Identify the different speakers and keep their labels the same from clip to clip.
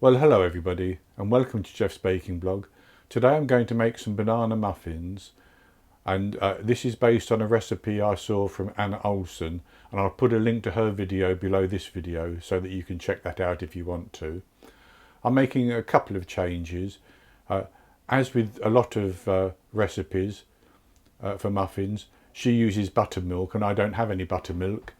Speaker 1: Well, hello everybody and welcome to Jeff's Baking Blog. Today I'm going to make some banana muffins, and this is based on a recipe I saw from Anna Olsen, and I'll put a link to her video below this video so that you can check that out if you want to. I'm making a couple of changes. As with a lot of recipes for muffins, she uses buttermilk and I don't have any buttermilk,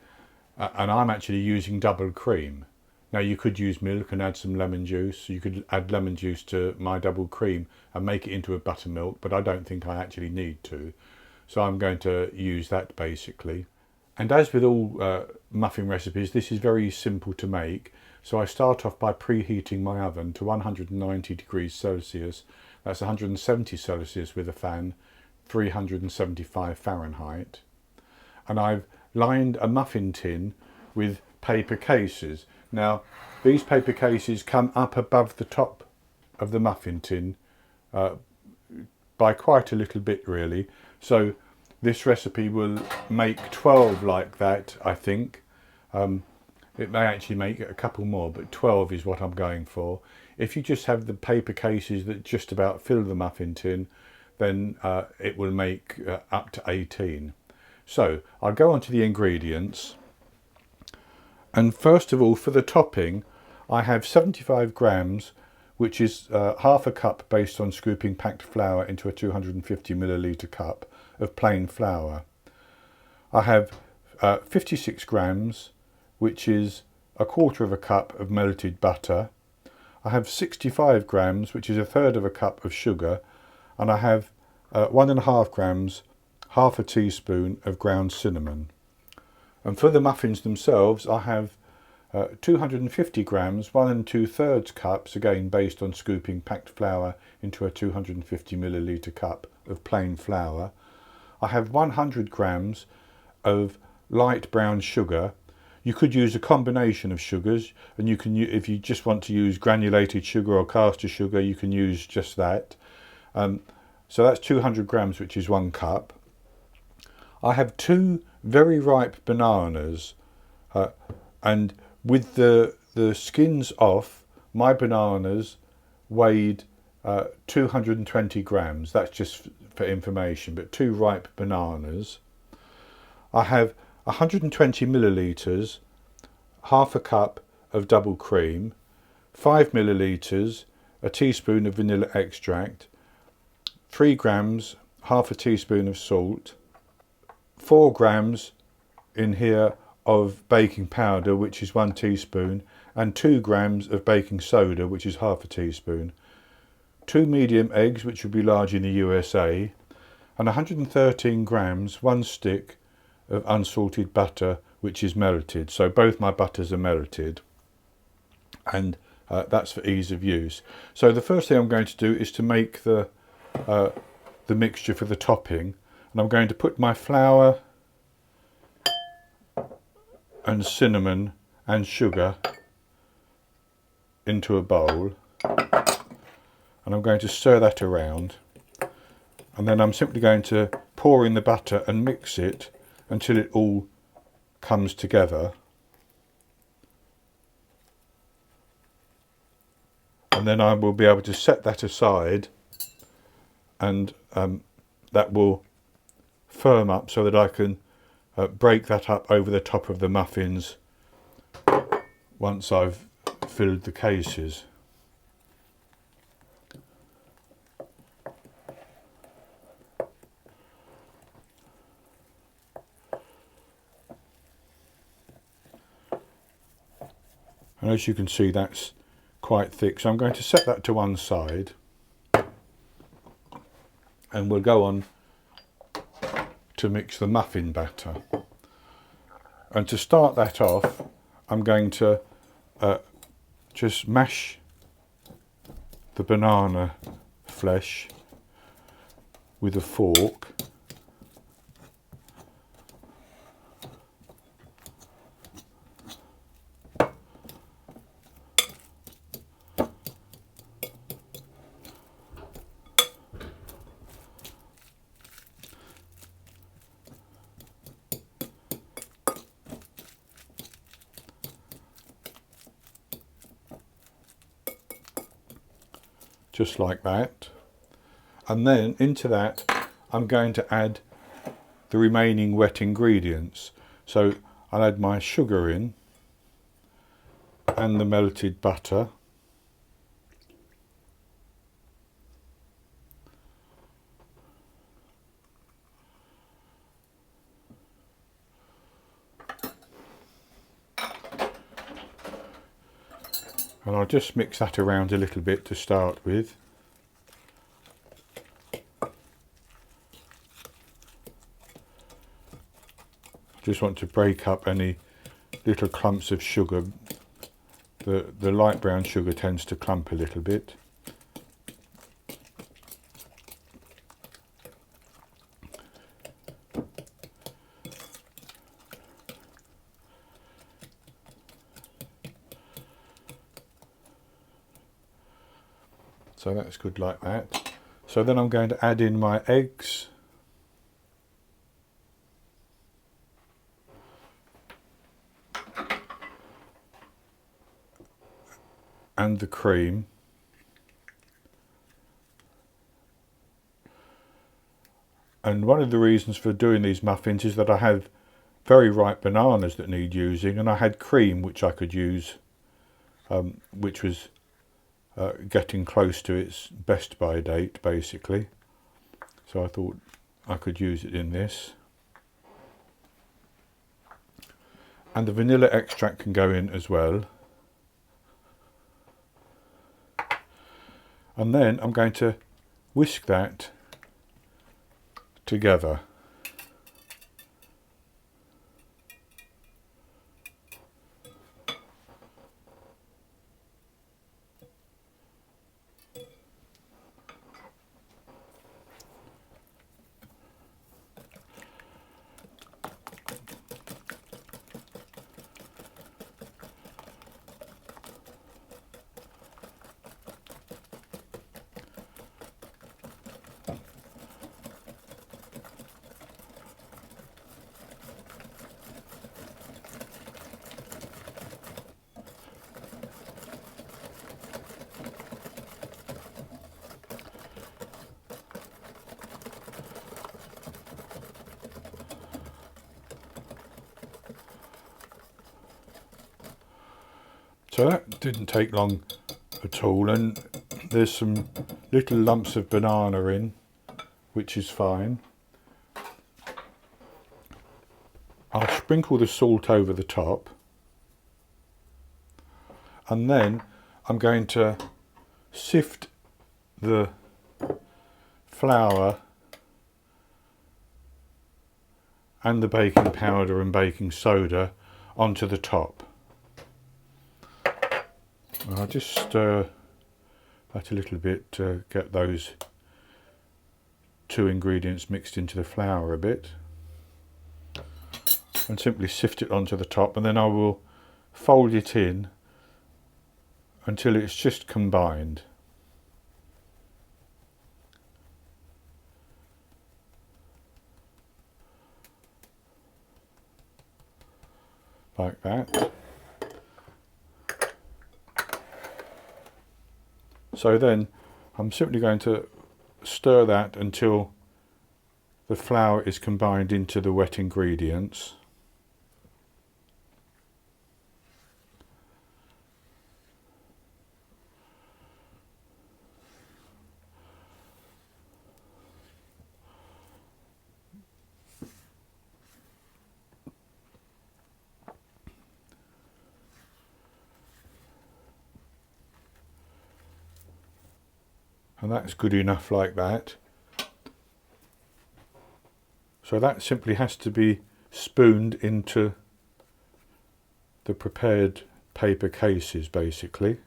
Speaker 1: and I'm actually using double cream. Now you could use milk and add some lemon juice. You could add lemon juice to my double cream and make it into a buttermilk, but I don't think I actually need to. So I'm going to use that basically. And as with all muffin recipes, this is very simple to make. So I start off by preheating my oven to 190 degrees Celsius. That's 170 Celsius with a fan, 375 Fahrenheit. And I've lined a muffin tin with paper cases. Now, these paper cases come up above the top of the muffin tin by quite a little bit really. So this recipe will make 12 like that, I think. It may actually make a couple more, but 12 is what I'm going for. If you just have the paper cases that just about fill the muffin tin, then it will make up to 18. So I'll go on to the ingredients. And first of all, for the topping, I have 75 grams, which is half a cup based on scooping packed flour into a 250 milliliter cup of plain flour. I have 56 grams, which is a quarter of a cup of melted butter. I have 65 grams, which is a third of a cup of sugar. And I have 1.5 grams, half a teaspoon of ground cinnamon. And for the muffins themselves, I have 250 grams, 1 2/3 cups, again based on scooping packed flour into a 250 milliliter cup of plain flour. I have 100 grams of light brown sugar. You could use a combination of sugars, and you can, if you just want to use granulated sugar or caster sugar, you can use just that. So that's 200 grams, which is 1 cup. I have 2 very ripe bananas, and with the skins off, my bananas weighed 220 grams. That's just for information, but 2 ripe bananas. I have 120 millilitres, half a cup of double cream, 5 millilitres, a teaspoon of vanilla extract, 3 grams, half a teaspoon of salt, 4 grams in here of baking powder, which is 1 teaspoon, and 2 grams of baking soda, which is half a teaspoon, 2 medium eggs, which would be large in the USA, and 113 grams, 1 stick of unsalted butter, which is melted. So both my butters are melted, and that's for ease of use. So the first thing I'm going to do is to make the mixture for the topping. And I'm going to put my flour and cinnamon and sugar into a bowl, and I'm going to stir that around, and then I'm simply going to pour in the butter and mix it until it all comes together. And then I will be able to set that aside, and that will firm up so that I can break that up over the top of the muffins once I've filled the cases. And as you can see, that's quite thick, so I'm going to set that to one side, and we'll go on to mix the muffin batter. And to start that off, I'm going to just mash the banana flesh with a fork. just like that. And then into that I'm going to add the remaining wet ingredients. So I'll add my sugar in and the melted butter. And I'll just mix that around a little bit to start with. Just want to break up any little clumps of sugar. The light brown sugar tends to clump a little bit. So that's good like that. So then I'm going to add in my eggs. And the cream. And one of the reasons for doing these muffins is that I have very ripe bananas that need using, and I had cream which I could use, which was getting close to its best by date basically. So I thought I could use it in this. And the vanilla extract can go in as well. And then I'm going to whisk that together. So that didn't take long at all, and there's some little lumps of banana in, which is fine. I'll sprinkle the salt over the top, and then I'm going to sift the flour and the baking powder and baking soda onto the top. I'll just stir that a little bit to get those two ingredients mixed into the flour a bit, and simply sift it onto the top, and then I will fold it in until it's just combined. Like that. So then I'm simply going to stir that until the flour is combined into the wet ingredients. And that's good enough like that. So that simply has to be spooned into the prepared paper cases basically.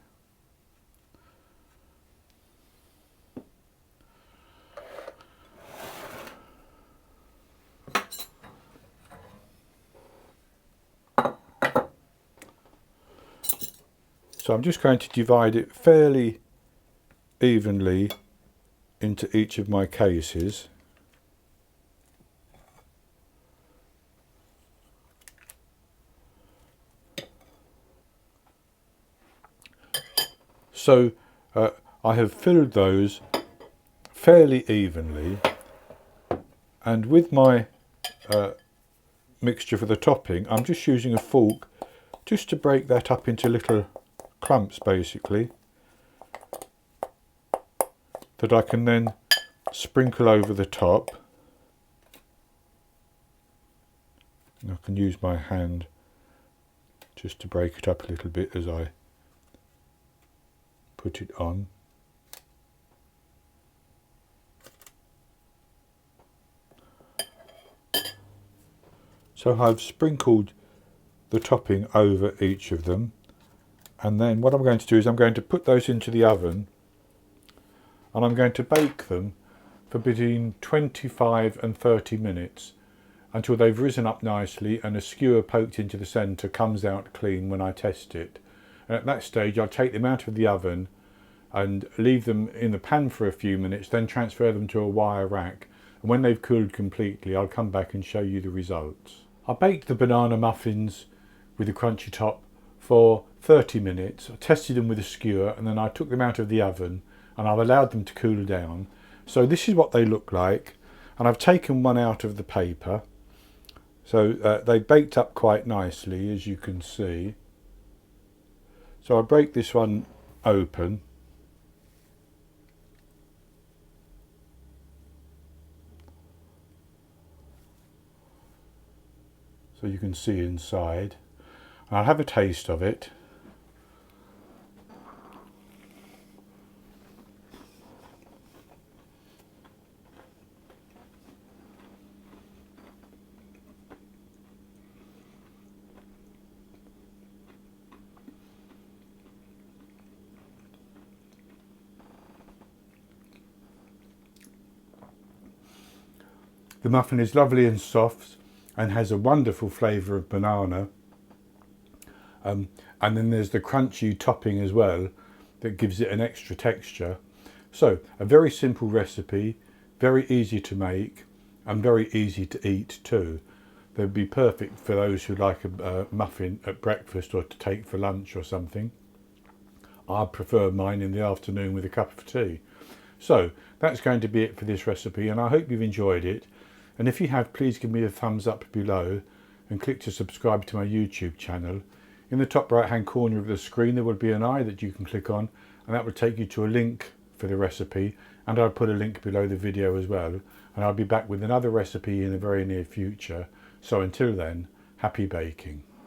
Speaker 1: So I'm just going to divide it fairly evenly into each of my cases. So I have filled those fairly evenly, and with my mixture for the topping, I'm just using a fork just to break that up into little clumps basically, that I can then sprinkle over the top. And I can use my hand just to break it up a little bit as I put it on. So I've sprinkled the topping over each of them, and then what I'm going to do is I'm going to put those into the oven, and I'm going to bake them for between 25 and 30 minutes until they've risen up nicely and a skewer poked into the centre comes out clean when I test it. And at that stage I'll take them out of the oven and leave them in the pan for a few minutes, then transfer them to a wire rack, and when they've cooled completely I'll come back and show you the results. I baked the banana muffins with the crunchy top for 30 minutes. I tested them with a skewer and then I took them out of the oven and I've allowed them to cool down. So this is what they look like, and I've taken one out of the paper. So they baked up quite nicely, as you can see. So I break this one open. So you can see inside. I'll have a taste of it. The muffin is lovely and soft and has a wonderful flavour of banana. And then there's the crunchy topping as well that gives it an extra texture. So a very simple recipe, very easy to make and very easy to eat too. They'd be perfect for those who like a muffin at breakfast or to take for lunch or something. I prefer mine in the afternoon with a cup of tea. So that's going to be it for this recipe, and I hope you've enjoyed it. And if you have, please give me a thumbs up below and click to subscribe to my YouTube channel. In the top right hand corner of the screen there will be an eye that you can click on, and that will take you to a link for the recipe, and I'll put a link below the video as well, and I'll be back with another recipe in the very near future. So until then, happy baking.